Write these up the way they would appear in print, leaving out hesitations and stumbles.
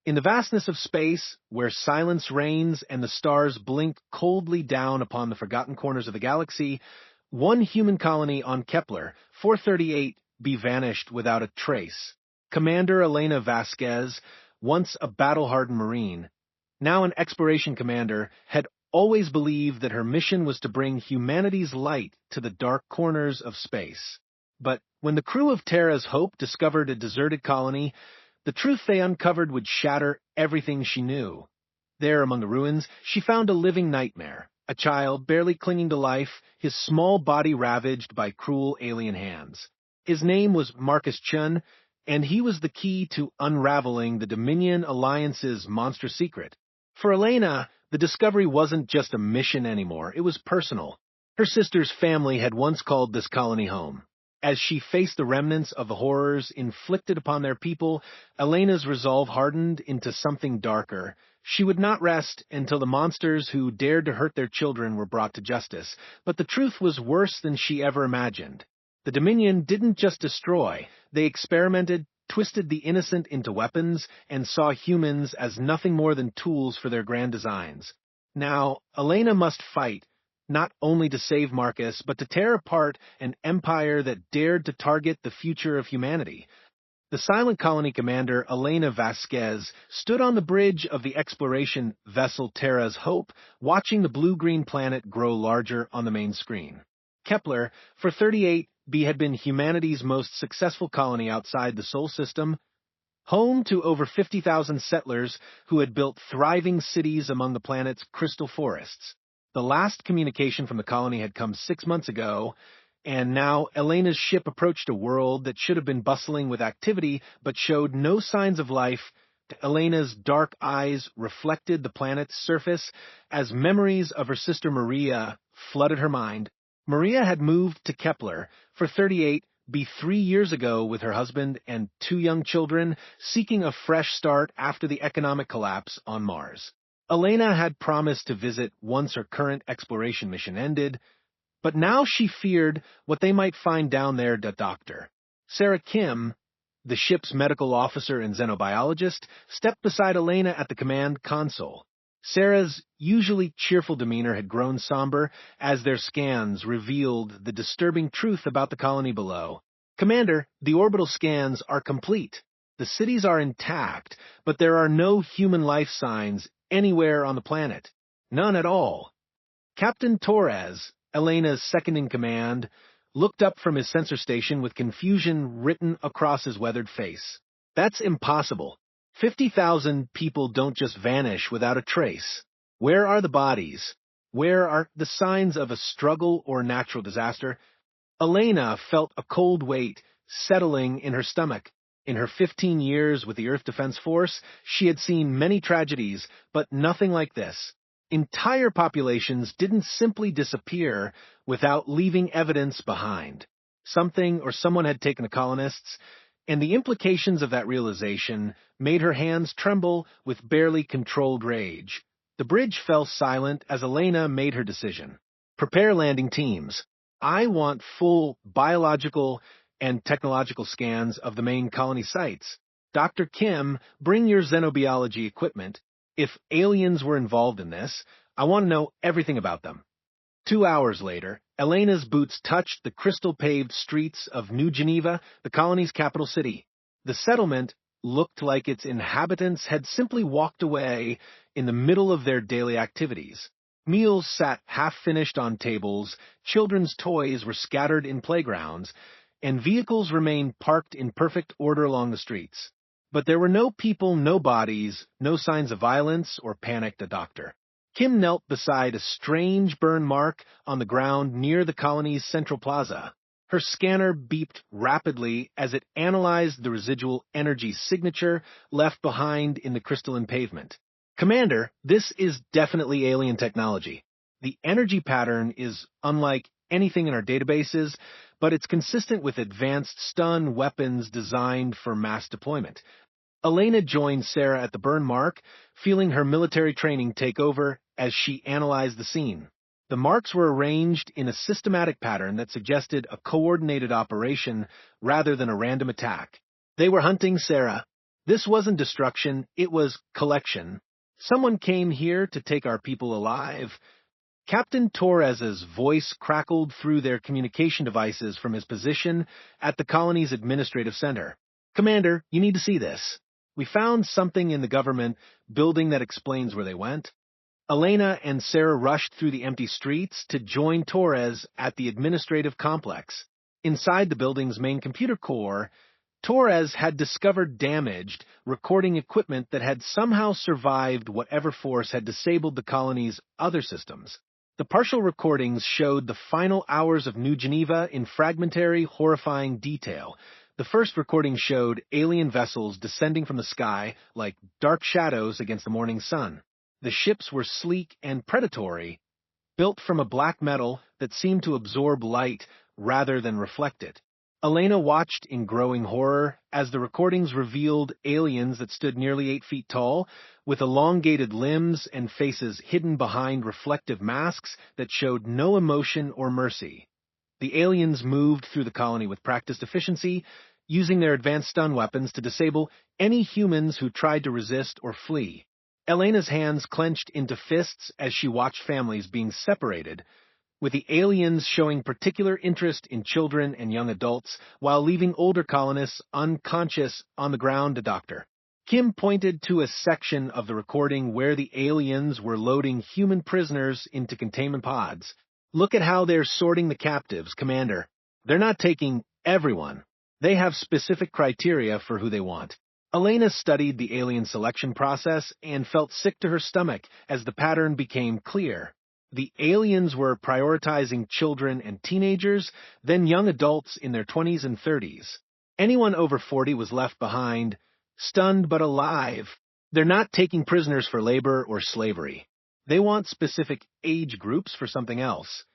In the vastness of space, where silence reigns and the stars blink coldly down upon the forgotten corners of the galaxy, one human colony on Kepler, 438b, vanished without a trace. Commander Elena Vasquez, once a battle-hardened Marine, now an exploration commander, had always believed that her mission was to bring humanity's light to the dark corners of space. But when the crew of Terra's Hope discovered a deserted colony, the truth they uncovered would shatter everything she knew. There, among the ruins, she found a living nightmare, a child barely clinging to life, his small body ravaged by cruel alien hands. His name was Marcus Chun, and he was the key to unraveling the Dominion Alliance's monster secret. For Elena, the discovery wasn't just a mission anymore, it was personal. Her sister's family had once called this colony home. As she faced the remnants of the horrors inflicted upon their people, Elena's resolve hardened into something darker. She would not rest until the monsters who dared to hurt their children were brought to justice. But the truth was worse than she ever imagined. The Dominion didn't just destroy, they experimented, twisted the innocent into weapons, and saw humans as nothing more than tools for their grand designs. Now, Elena must fight, not only to save Marcus, but to tear apart an empire that dared to target the future of humanity. The silent colony commander, Elena Vasquez, stood on the bridge of the exploration vessel Terra's Hope, watching the blue-green planet grow larger on the main screen. Kepler, for 38b, had been humanity's most successful colony outside the Sol system, home to over 50,000 settlers who had built thriving cities among the planet's crystal forests. The last communication from the colony had come 6 months ago, and now Elena's ship approached a world that should have been bustling with activity but showed no signs of life. Elena's dark eyes reflected the planet's surface as memories of her sister Maria flooded her mind. Maria had moved to Kepler for 38b 3 years ago with her husband and 2 young children, seeking a fresh start after the economic collapse on Mars. Elena had promised to visit once her current exploration mission ended, but now she feared what they might find down there. Dr. Sarah Kim, the ship's medical officer and xenobiologist, stepped beside Elena at the command console. Sarah's usually cheerful demeanor had grown somber as their scans revealed the disturbing truth about the colony below. Commander, the orbital scans are complete. The cities are intact, but there are no human life signs anywhere on the planet. None at all. Captain Torres, Elena's second-in-command, looked up from his sensor station with confusion written across his weathered face. That's impossible. 50,000 people don't just vanish without a trace. Where are the bodies? Where are the signs of a struggle or natural disaster? Elena felt a cold weight settling in her stomach. In her 15 years with the Earth Defense Force, she had seen many tragedies, but nothing like this. Entire populations didn't simply disappear without leaving evidence behind. Something or someone had taken the colonists, and the implications of that realization made her hands tremble with barely controlled rage. The bridge fell silent as Elena made her decision. Prepare landing teams. I want full biological and technological scans of the main colony sites. Dr. Kim, bring your xenobiology equipment. If aliens were involved in this, I want to know everything about them. 2 hours later, Elena's boots touched the crystal-paved streets of New Geneva, the colony's capital city. The settlement looked like its inhabitants had simply walked away in the middle of their daily activities. Meals sat half-finished on tables, children's toys were scattered in playgrounds, and vehicles remained parked in perfect order along the streets. But there were no people, no bodies, no signs of violence or panic. The doctor. Kim knelt beside a strange burn mark on the ground near the colony's central plaza. Her scanner beeped rapidly as it analyzed the residual energy signature left behind in the crystalline pavement. Commander, this is definitely alien technology. The energy pattern is unlike anything in our databases, but it's consistent with advanced stun weapons designed for mass deployment. Elena joined Sarah at the burn mark, feeling her military training take over as she analyzed the scene. The marks were arranged in a systematic pattern that suggested a coordinated operation rather than a random attack. They were hunting Sarah. This wasn't destruction, it was collection. Someone came here to take our people alive. Captain Torres's voice crackled through their communication devices from his position at the colony's administrative center. Commander, you need to see this. We found something in the government building that explains where they went. Elena and Sarah rushed through the empty streets to join Torres at the administrative complex. Inside the building's main computer core, Torres had discovered damaged recording equipment that had somehow survived whatever force had disabled the colony's other systems. The partial recordings showed the final hours of New Geneva in fragmentary, horrifying detail. The first recording showed alien vessels descending from the sky like dark shadows against the morning sun. The ships were sleek and predatory, built from a black metal that seemed to absorb light rather than reflect it. Elena watched in growing horror as the recordings revealed aliens that stood nearly 8 feet tall, with elongated limbs and faces hidden behind reflective masks that showed no emotion or mercy. The aliens moved through the colony with practiced efficiency, using their advanced stun weapons to disable any humans who tried to resist or flee. Elena's hands clenched into fists as she watched families being separated, with the aliens showing particular interest in children and young adults while leaving older colonists unconscious on the ground to doctor. Kim pointed to a section of the recording where the aliens were loading human prisoners into containment pods. Look at how they're sorting the captives, Commander. They're not taking everyone. They have specific criteria for who they want. Elena studied the alien selection process and felt sick to her stomach as the pattern became clear. The aliens were prioritizing children and teenagers, then young adults in their 20s and 30s. Anyone over 40 was left behind, stunned but alive. They're not taking prisoners for labor or slavery. They want specific age groups for something else.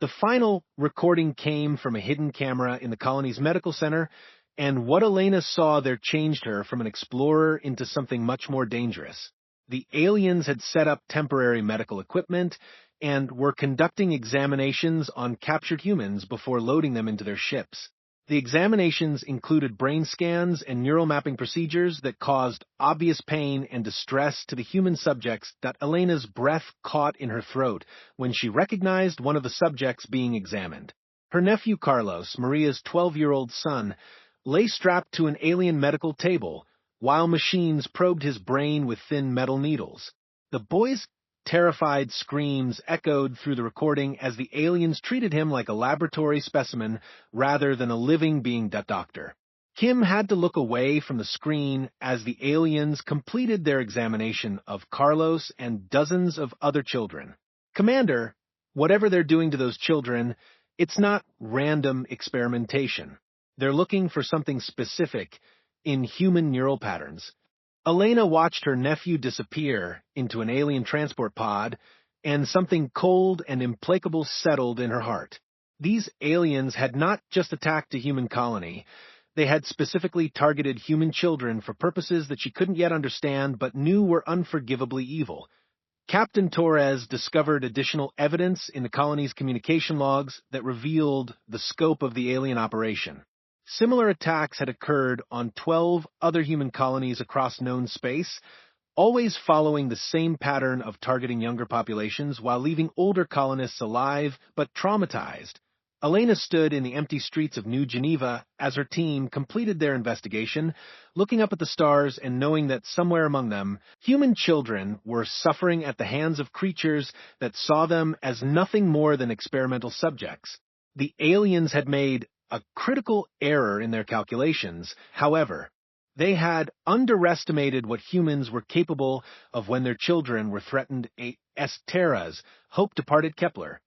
The final recording came from a hidden camera in the colony's medical center, and what Elena saw there changed her from an explorer into something much more dangerous. The aliens had set up temporary medical equipment and were conducting examinations on captured humans before loading them into their ships. The examinations included brain scans and neural mapping procedures that caused obvious pain and distress to the human subjects that Elena's breath caught in her throat when she recognized one of the subjects being examined. Her nephew Carlos, Maria's 12-year-old son, lay strapped to an alien medical table while machines probed his brain with thin metal needles. The boy's terrified screams echoed through the recording as the aliens treated him like a laboratory specimen rather than a living being. Doctor Kim had to look away from the screen as the aliens completed their examination of Carlos and dozens of other children. Commander, whatever they're doing to those children, it's not random experimentation. They're looking for something specific in human neural patterns. Elena watched her nephew disappear into an alien transport pod, and something cold and implacable settled in her heart. These aliens had not just attacked a human colony. They had specifically targeted human children for purposes that she couldn't yet understand but knew were unforgivably evil. Captain Torres discovered additional evidence in the colony's communication logs that revealed the scope of the alien operation. Similar attacks had occurred on 12 other human colonies across known space, always following the same pattern of targeting younger populations while leaving older colonists alive but traumatized. Elena stood in the empty streets of New Geneva as her team completed their investigation, looking up at the stars and knowing that somewhere among them, human children were suffering at the hands of creatures that saw them as nothing more than experimental subjects. The aliens had made a critical error in their calculations. However, they had underestimated what humans were capable of when their children were threatened as Terra's hope-departed Kepler.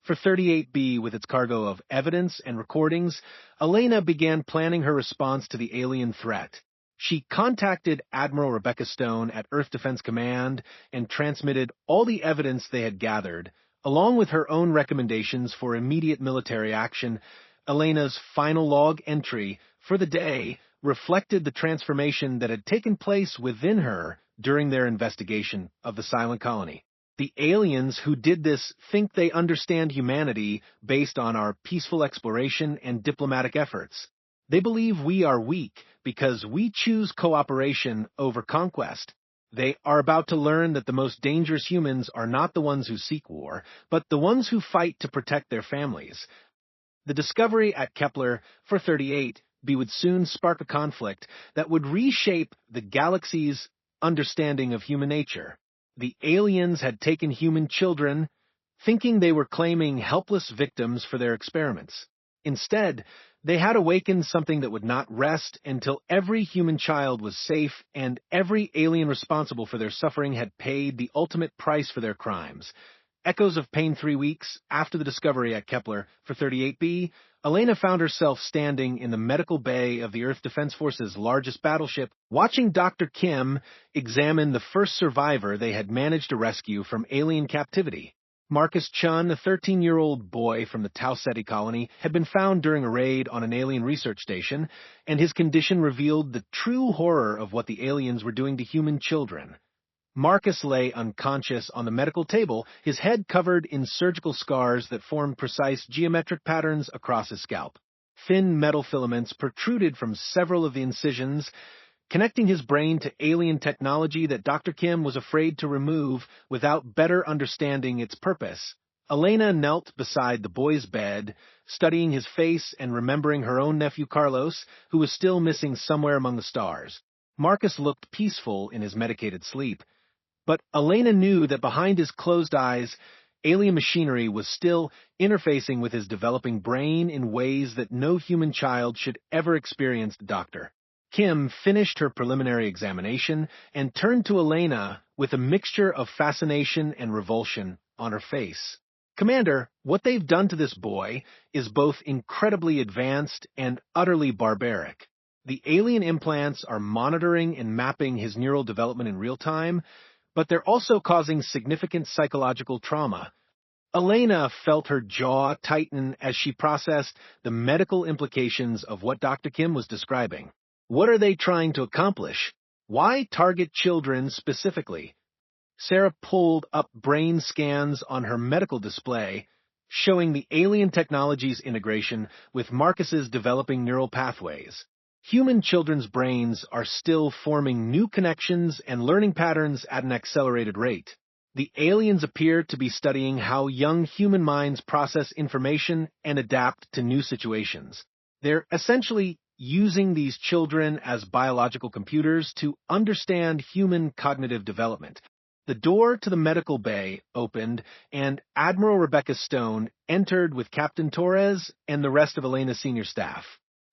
For 38B, with its cargo of evidence and recordings, Elena began planning her response to the alien threat. She contacted Admiral Rebecca Stone at Earth Defense Command and transmitted all the evidence they had gathered, along with her own recommendations for immediate military action. Elena's final log entry for the day reflected the transformation that had taken place within her during their investigation of the Silent Colony. The aliens who did this think they understand humanity based on our peaceful exploration and diplomatic efforts. They believe we are weak because we choose cooperation over conquest. They are about to learn that the most dangerous humans are not the ones who seek war, but the ones who fight to protect their families. The discovery at Kepler 438b would soon spark a conflict that would reshape the galaxy's understanding of human nature. The aliens had taken human children, thinking they were claiming helpless victims for their experiments. Instead, they had awakened something that would not rest until every human child was safe and every alien responsible for their suffering had paid the ultimate price for their crimes. Echoes of pain 3 weeks after the discovery at Kepler 438b, Elena found herself standing in the medical bay of the Earth Defense Force's largest battleship, watching Dr. Kim examine the first survivor they had managed to rescue from alien captivity. Marcus Chun, a 13-year-old boy from the Tau Ceti colony, had been found during a raid on an alien research station, and his condition revealed the true horror of what the aliens were doing to human children. Marcus lay unconscious on the medical table, his head covered in surgical scars that formed precise geometric patterns across his scalp. Thin metal filaments protruded from several of the incisions, connecting his brain to alien technology that Dr. Kim was afraid to remove without better understanding its purpose. Elena knelt beside the boy's bed, studying his face and remembering her own nephew Carlos, who was still missing somewhere among the stars. Marcus looked peaceful in his medicated sleep, but Elena knew that behind his closed eyes, alien machinery was still interfacing with his developing brain in ways that no human child should ever experience. Dr. Kim finished her preliminary examination and turned to Elena with a mixture of fascination and revulsion on her face. "Commander, what they've done to this boy is both incredibly advanced and utterly barbaric. The alien implants are monitoring and mapping his neural development in real time, but they're also causing significant psychological trauma." Elena felt her jaw tighten as she processed the medical implications of what Dr. Kim was describing. What are they trying to accomplish? Why target children specifically? Sarah pulled up brain scans on her medical display, showing the alien technology's integration with Marcus's developing neural pathways. Human children's brains are still forming new connections and learning patterns at an accelerated rate. The aliens appear to be studying how young human minds process information and adapt to new situations. They're essentially using these children as biological computers to understand human cognitive development. The door to the medical bay opened, and Admiral Rebecca Stone entered with Captain Torres and the rest of Elena's senior staff.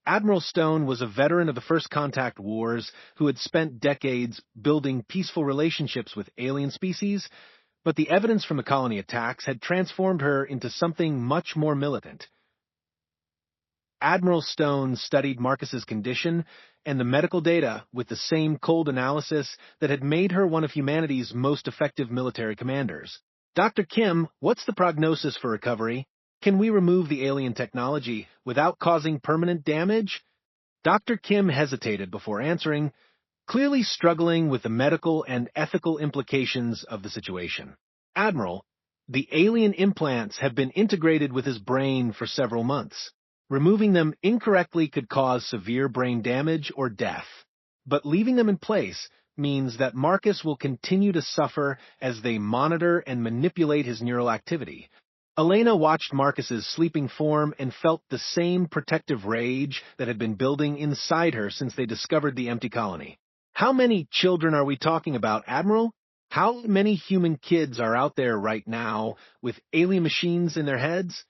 Admiral Stone was a veteran of the First Contact Wars who had spent decades building peaceful relationships with alien species, but the evidence from the colony attacks had transformed her into something much more militant. Admiral Stone studied Marcus's condition and the medical data with the same cold analysis that had made her one of humanity's most effective military commanders. "Dr. Kim, what's the prognosis for recovery? Can we remove the alien technology without causing permanent damage?" Dr. Kim hesitated before answering, clearly struggling with the medical and ethical implications of the situation. "Admiral, the alien implants have been integrated with his brain for several months. Removing them incorrectly could cause severe brain damage or death, but leaving them in place means that Marcus will continue to suffer as they monitor and manipulate his neural activity." Elena watched Marcus's sleeping form and felt the same protective rage that had been building inside her since they discovered the empty colony. "How many children are we talking about, Admiral? How many human kids are out there right now with alien machines in their heads?"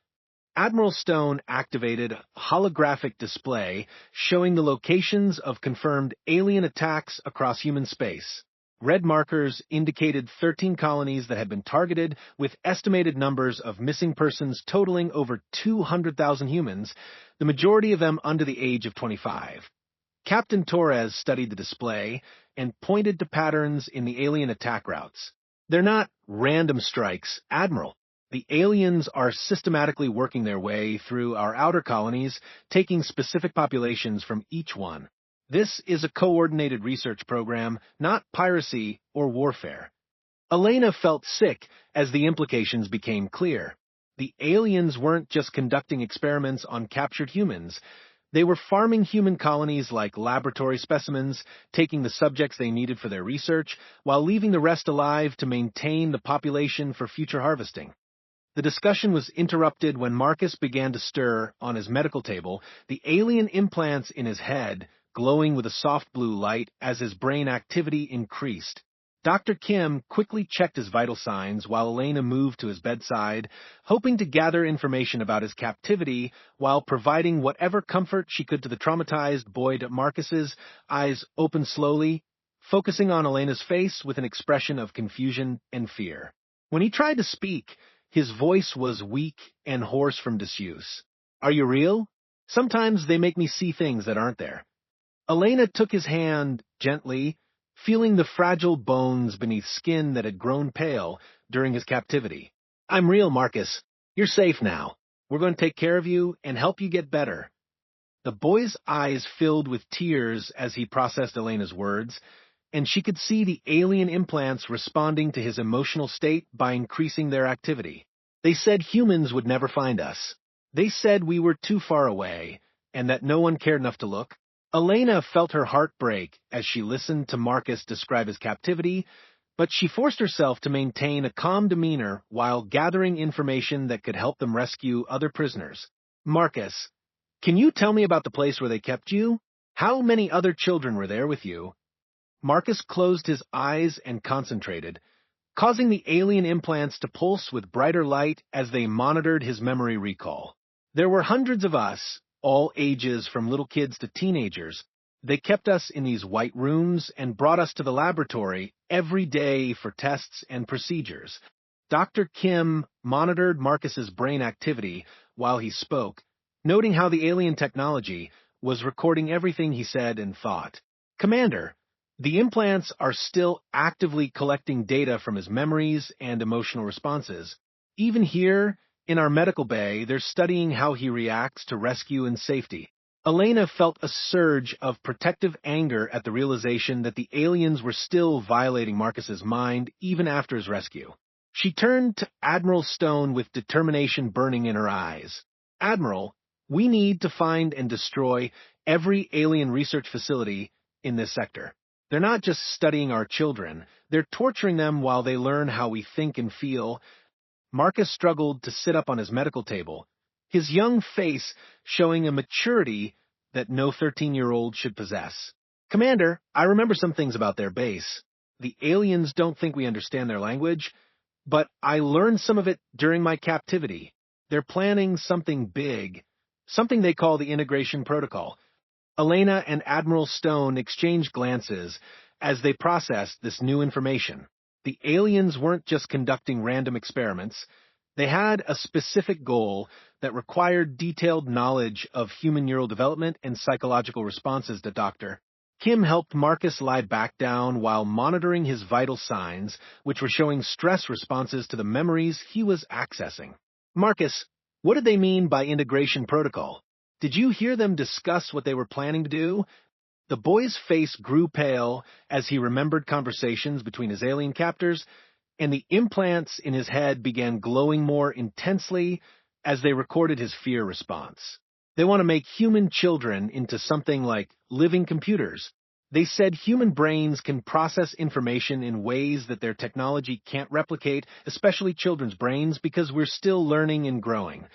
Admiral Stone activated a holographic display showing the locations of confirmed alien attacks across human space. Red markers indicated 13 colonies that had been targeted, with estimated numbers of missing persons totaling over 200,000 humans, the majority of them under the age of 25. Captain Torres studied the display and pointed to patterns in the alien attack routes. "They're not random strikes, Admiral. The aliens are systematically working their way through our outer colonies, taking specific populations from each one. This is a coordinated research program, not piracy or warfare." Elena felt sick as the implications became clear. The aliens weren't just conducting experiments on captured humans. They were farming human colonies like laboratory specimens, taking the subjects they needed for their research, while leaving the rest alive to maintain the population for future harvesting. The discussion was interrupted when Marcus began to stir on his medical table, the alien implants in his head glowing with a soft blue light as his brain activity increased. Dr. Kim quickly checked his vital signs while Elena moved to his bedside, hoping to gather information about his captivity while providing whatever comfort she could to the traumatized boy. Marcus's eyes opened slowly, focusing on Elena's face with an expression of confusion and fear. When he tried to speak, his voice was weak and hoarse from disuse. "Are you real? Sometimes they make me see things that aren't there." Elena took his hand gently, feeling the fragile bones beneath skin that had grown pale during his captivity. "I'm real, Marcus. You're safe now. We're going to take care of you and help you get better." The boy's eyes filled with tears as he processed Elena's words, and she could see the alien implants responding to his emotional state by increasing their activity. "They said humans would never find us. They said we were too far away, and that no one cared enough to look." Elena felt her heart break as she listened to Marcus describe his captivity, but she forced herself to maintain a calm demeanor while gathering information that could help them rescue other prisoners. "Marcus, can you tell me about the place where they kept you? How many other children were there with you?" Marcus closed his eyes and concentrated, causing the alien implants to pulse with brighter light as they monitored his memory recall. "There were hundreds of us, all ages from little kids to teenagers. They kept us in these white rooms and brought us to the laboratory every day for tests and procedures." Dr. Kim monitored Marcus's brain activity while he spoke, noting how the alien technology was recording everything he said and thought. "Commander, the implants are still actively collecting data from his memories and emotional responses. Even here, in our medical bay, they're studying how he reacts to rescue and safety." Elena felt a surge of protective anger at the realization that the aliens were still violating Marcus's mind even after his rescue. She turned to Admiral Stone with determination burning in her eyes. "Admiral, we need to find and destroy every alien research facility in this sector. They're not just studying our children, they're torturing them while they learn how we think and feel." Marcus struggled to sit up on his medical table, his young face showing a maturity that no 13-year-old should possess. "Commander, I remember some things about their base. The aliens don't think we understand their language, but I learned some of it during my captivity. They're planning something big, something they call the Integration Protocol." Elena and Admiral Stone exchanged glances as they processed this new information. The aliens weren't just conducting random experiments. They had a specific goal that required detailed knowledge of human neural development and psychological responses to Dr. Kim helped Marcus lie back down while monitoring his vital signs, which were showing stress responses to the memories he was accessing. "Marcus, what did they mean by integration protocol? Did you hear them discuss what they were planning to do?" The boy's face grew pale as he remembered conversations between his alien captors, and the implants in his head began glowing more intensely as they recorded his fear response. "They want to make human children into something like living computers. They said human brains can process information in ways that their technology can't replicate, especially children's brains, because we're still learning and growing."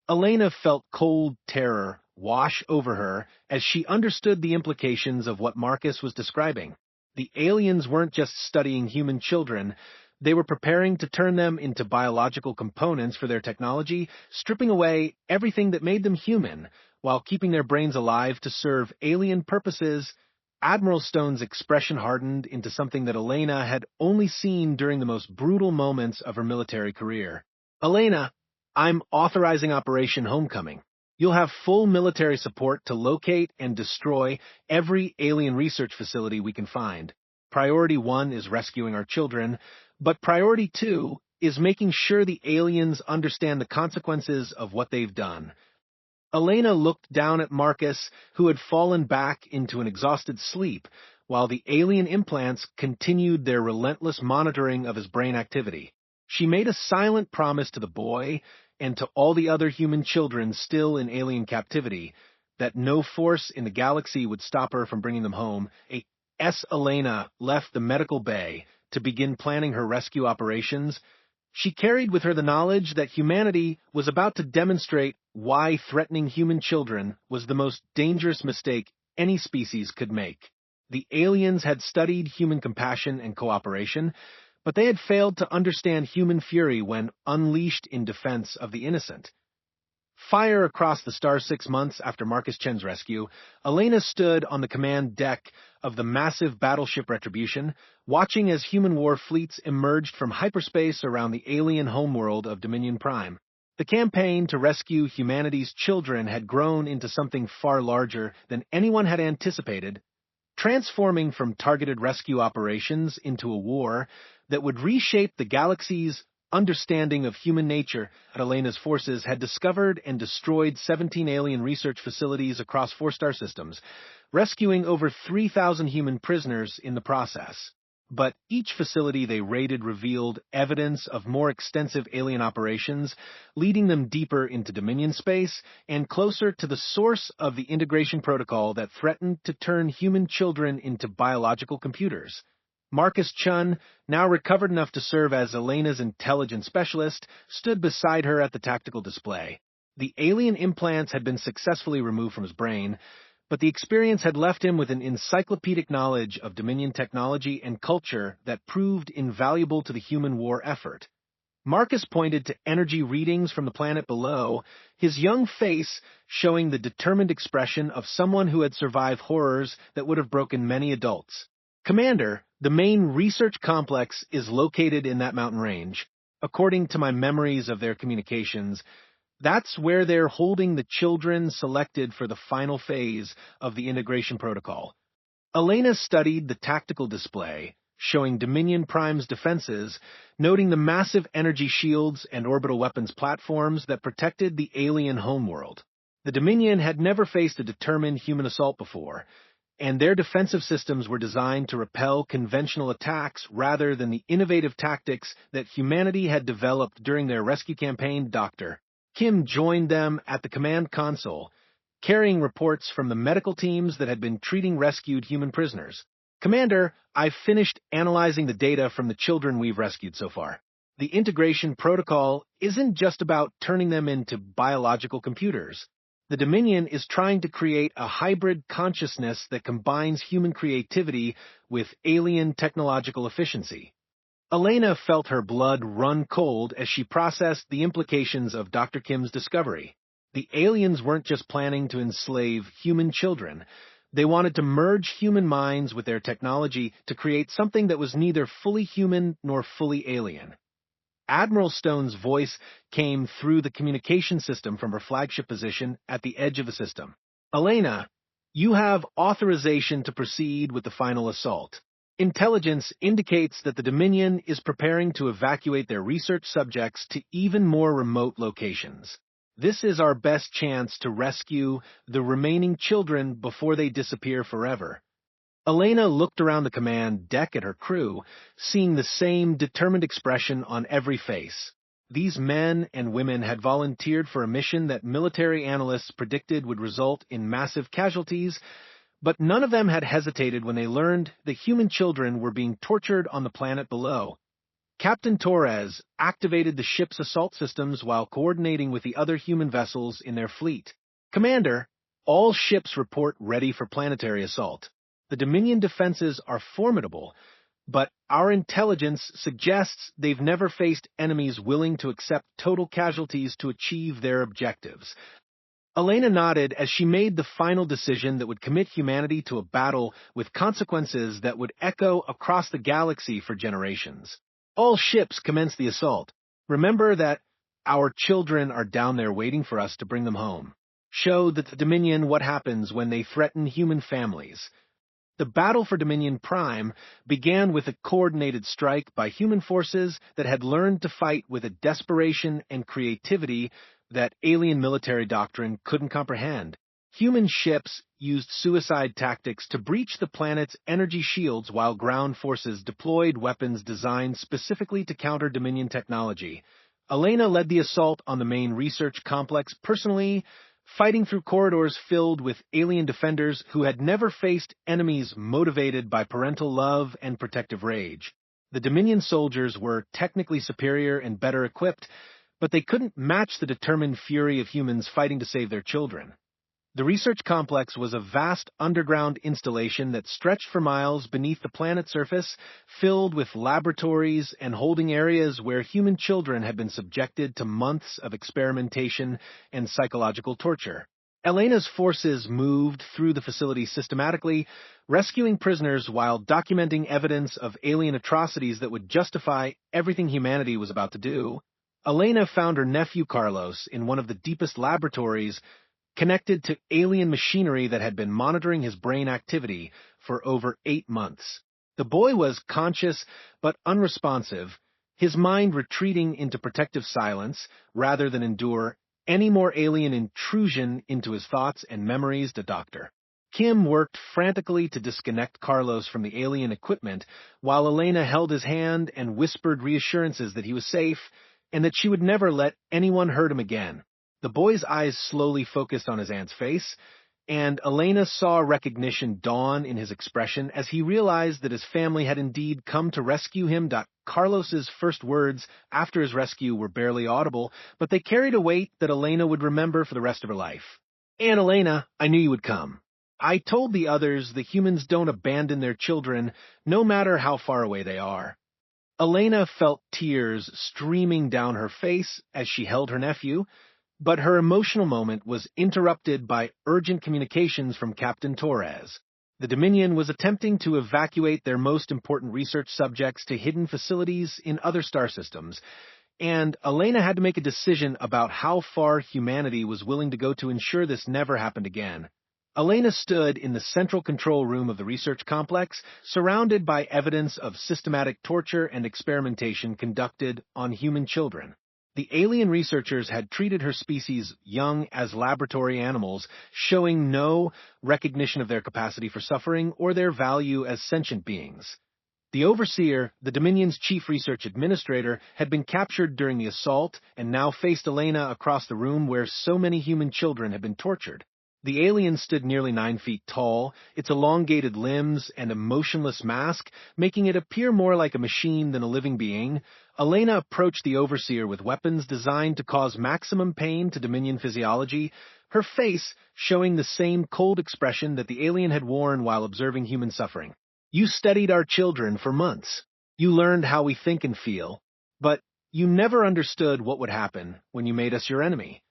Elena felt cold terror wash over her as she understood the implications of what Marcus was describing. The aliens weren't just studying human children, they were preparing to turn them into biological components for their technology, stripping away everything that made them human, while keeping their brains alive to serve alien purposes. Admiral Stone's expression hardened into something that Elena had only seen during the most brutal moments of her military career. "Elena, I'm authorizing Operation Homecoming. You'll have full military support to locate and destroy every alien research facility we can find. Priority 1 is rescuing our children, but Priority 2 is making sure the aliens understand the consequences of what they've done." Elena looked down at Marcus, who had fallen back into an exhausted sleep, while the alien implants continued their relentless monitoring of his brain activity. She made a silent promise to the boy and to all the other human children still in alien captivity that no force in the galaxy would stop her from bringing them home, Elena left the medical bay to begin planning her rescue operations. She carried with her the knowledge that humanity was about to demonstrate why threatening human children was the most dangerous mistake any species could make. The aliens had studied human compassion and cooperation, but they had failed to understand human fury when unleashed in defense of the innocent. Fire across the stars 6 months after Marcus Chen's rescue, Elena stood on the command deck of the massive battleship Retribution, watching as human war fleets emerged from hyperspace around the alien homeworld of Dominion Prime. The campaign to rescue humanity's children had grown into something far larger than anyone had anticipated, transforming from targeted rescue operations into a war that would reshape the galaxy's understanding of human nature. Elena's forces had discovered and destroyed 17 alien research facilities across 4-star systems, rescuing over 3,000 human prisoners in the process. But each facility they raided revealed evidence of more extensive alien operations, leading them deeper into Dominion space and closer to the source of the integration protocol that threatened to turn human children into biological computers. Marcus Chun, now recovered enough to serve as Elena's intelligence specialist, stood beside her at the tactical display. The alien implants had been successfully removed from his brain, but the experience had left him with an encyclopedic knowledge of Dominion technology and culture that proved invaluable to the human war effort. Marcus pointed to energy readings from the planet below, his young face showing the determined expression of someone who had survived horrors that would have broken many adults. Commander, the main research complex is located in that mountain range. According to my memories of their communications, that's where they're holding the children selected for the final phase of the integration protocol. Elena studied the tactical display, showing Dominion Prime's defenses, noting the massive energy shields and orbital weapons platforms that protected the alien homeworld. The Dominion had never faced a determined human assault before, and their defensive systems were designed to repel conventional attacks rather than the innovative tactics that humanity had developed during their rescue campaign. Dr. Kim joined them at the command console, carrying reports from the medical teams that had been treating rescued human prisoners. Commander, I've finished analyzing the data from the children we've rescued so far. The integration protocol isn't just about turning them into biological computers. The Dominion is trying to create a hybrid consciousness that combines human creativity with alien technological efficiency. Elena felt her blood run cold as she processed the implications of Dr. Kim's discovery. The aliens weren't just planning to enslave human children. They wanted to merge human minds with their technology to create something that was neither fully human nor fully alien. Admiral Stone's voice came through the communication system from her flagship position at the edge of the system. Elena, you have authorization to proceed with the final assault. Intelligence indicates that the Dominion is preparing to evacuate their research subjects to even more remote locations. This is our best chance to rescue the remaining children before they disappear forever. Elena looked around the command deck at her crew, seeing the same determined expression on every face. These men and women had volunteered for a mission that military analysts predicted would result in massive casualties, but none of them had hesitated when they learned that human children were being tortured on the planet below. Captain Torres activated the ship's assault systems while coordinating with the other human vessels in their fleet. Commander, all ships report ready for planetary assault. The Dominion defenses are formidable, but our intelligence suggests they've never faced enemies willing to accept total casualties to achieve their objectives. Elena nodded as she made the final decision that would commit humanity to a battle with consequences that would echo across the galaxy for generations. All ships commence the assault. Remember that our children are down there waiting for us to bring them home. Show the Dominion what happens when they threaten human families. The battle for Dominion Prime began with a coordinated strike by human forces that had learned to fight with a desperation and creativity that alien military doctrine couldn't comprehend. Human ships used suicide tactics to breach the planet's energy shields while ground forces deployed weapons designed specifically to counter Dominion technology. Elena led the assault on the main research complex personally, fighting through corridors filled with alien defenders who had never faced enemies motivated by parental love and protective rage. The Dominion soldiers were technically superior and better equipped, but they couldn't match the determined fury of humans fighting to save their children. The research complex was a vast underground installation that stretched for miles beneath the planet's surface, filled with laboratories and holding areas where human children had been subjected to months of experimentation and psychological torture. Elena's forces moved through the facility systematically, rescuing prisoners while documenting evidence of alien atrocities that would justify everything humanity was about to do. Elena found her nephew Carlos in one of the deepest laboratories, connected to alien machinery that had been monitoring his brain activity for over 8 months. The boy was conscious but unresponsive, his mind retreating into protective silence rather than endure any more alien intrusion into his thoughts and memories. The doctor Kim worked frantically to disconnect Carlos from the alien equipment while Elena held his hand and whispered reassurances that he was safe and that she would never let anyone hurt him again. The boy's eyes slowly focused on his aunt's face, and Elena saw recognition dawn in his expression as he realized that his family had indeed come to rescue him. Carlos's first words after his rescue were barely audible, but they carried a weight that Elena would remember for the rest of her life. "Aunt Elena, I knew you would come. I told the others the humans don't abandon their children, no matter how far away they are." Elena felt tears streaming down her face as she held her nephew, but her emotional moment was interrupted by urgent communications from Captain Torres. The Dominion was attempting to evacuate their most important research subjects to hidden facilities in other star systems, and Elena had to make a decision about how far humanity was willing to go to ensure this never happened again. Elena stood in the central control room of the research complex, surrounded by evidence of systematic torture and experimentation conducted on human children. The alien researchers had treated her species young as laboratory animals, showing no recognition of their capacity for suffering or their value as sentient beings. The Overseer, the Dominion's chief research administrator, had been captured during the assault and now faced Elena across the room where so many human children had been tortured. The alien stood nearly 9 feet tall, its elongated limbs and a motionless mask, making it appear more like a machine than a living being. Elena approached the Overseer with weapons designed to cause maximum pain to Dominion physiology, her face showing the same cold expression that the alien had worn while observing human suffering. "You studied our children for months. You learned how we think and feel, but you never understood what would happen when you made us your enemy."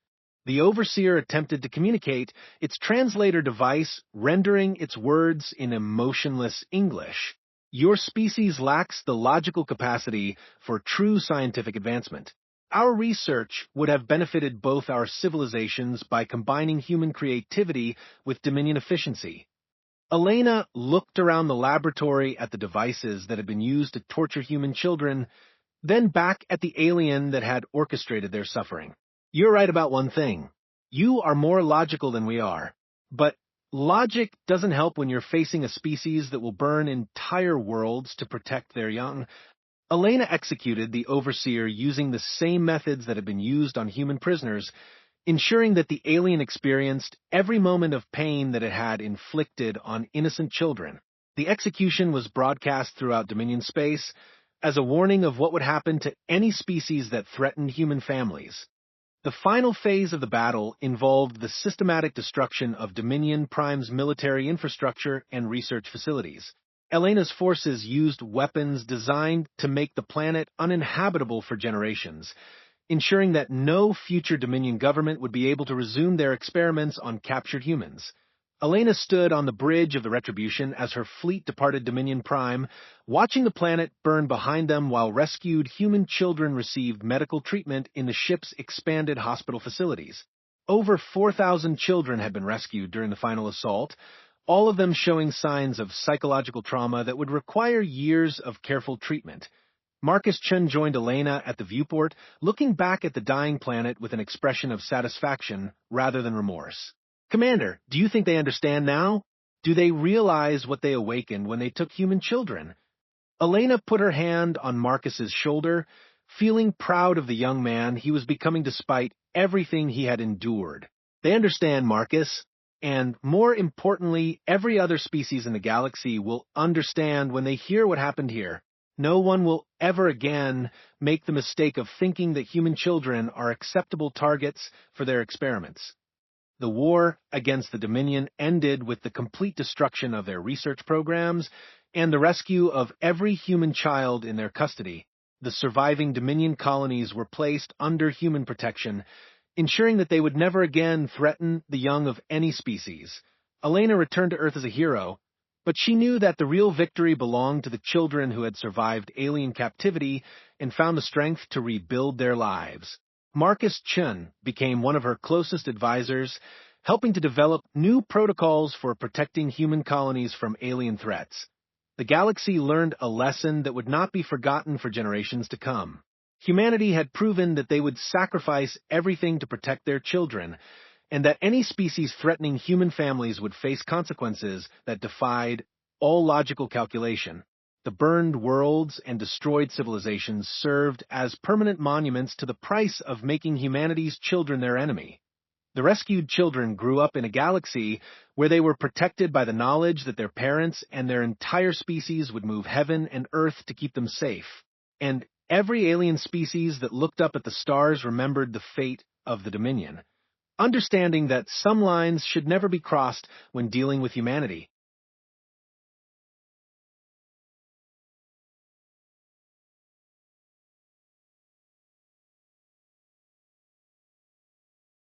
The Overseer attempted to communicate, its translator device rendering its words in emotionless English. "Your species lacks the logical capacity for true scientific advancement. Our research would have benefited both our civilizations by combining human creativity with Dominion efficiency." Elena looked around the laboratory at the devices that had been used to torture human children, then back at the alien that had orchestrated their suffering. "You're right about one thing. You are more logical than we are. But logic doesn't help when you're facing a species that will burn entire worlds to protect their young." Elena executed the Overseer using the same methods that had been used on human prisoners, ensuring that the alien experienced every moment of pain that it had inflicted on innocent children. The execution was broadcast throughout Dominion space as a warning of what would happen to any species that threatened human families. The final phase of the battle involved the systematic destruction of Dominion Prime's military infrastructure and research facilities. Elena's forces used weapons designed to make the planet uninhabitable for generations, ensuring that no future Dominion government would be able to resume their experiments on captured humans. Elena stood on the bridge of the Retribution as her fleet departed Dominion Prime, watching the planet burn behind them while rescued human children received medical treatment in the ship's expanded hospital facilities. Over 4,000 children had been rescued during the final assault, all of them showing signs of psychological trauma that would require years of careful treatment. Marcus Chun joined Elena at the viewport, looking back at the dying planet with an expression of satisfaction rather than remorse. "Commander, do you think they understand now? Do they realize what they awakened when they took human children?" Elena put her hand on Marcus's shoulder, feeling proud of the young man he was becoming despite everything he had endured. They understand Marcus, and more importantly, every other species in the galaxy will understand when they hear what happened here. No one will ever again make the mistake of thinking that human children are acceptable targets for their experiments. The war against the Dominion ended with the complete destruction of their research programs and the rescue of every human child in their custody. The surviving Dominion colonies were placed under human protection, ensuring that they would never again threaten the young of any species. Elena returned to Earth as a hero, but she knew that the real victory belonged to the children who had survived alien captivity and found the strength to rebuild their lives. Marcus Chun became one of her closest advisors, helping to develop new protocols for protecting human colonies from alien threats. The galaxy learned a lesson that would not be forgotten for generations to come. Humanity had proven that they would sacrifice everything to protect their children, and that any species threatening human families would face consequences that defied all logical calculation. The burned worlds and destroyed civilizations served as permanent monuments to the price of making humanity's children their enemy. The rescued children grew up in a galaxy where they were protected by the knowledge that their parents and their entire species would move heaven and earth to keep them safe. And every alien species that looked up at the stars remembered the fate of the Dominion, understanding that some lines should never be crossed when dealing with humanity.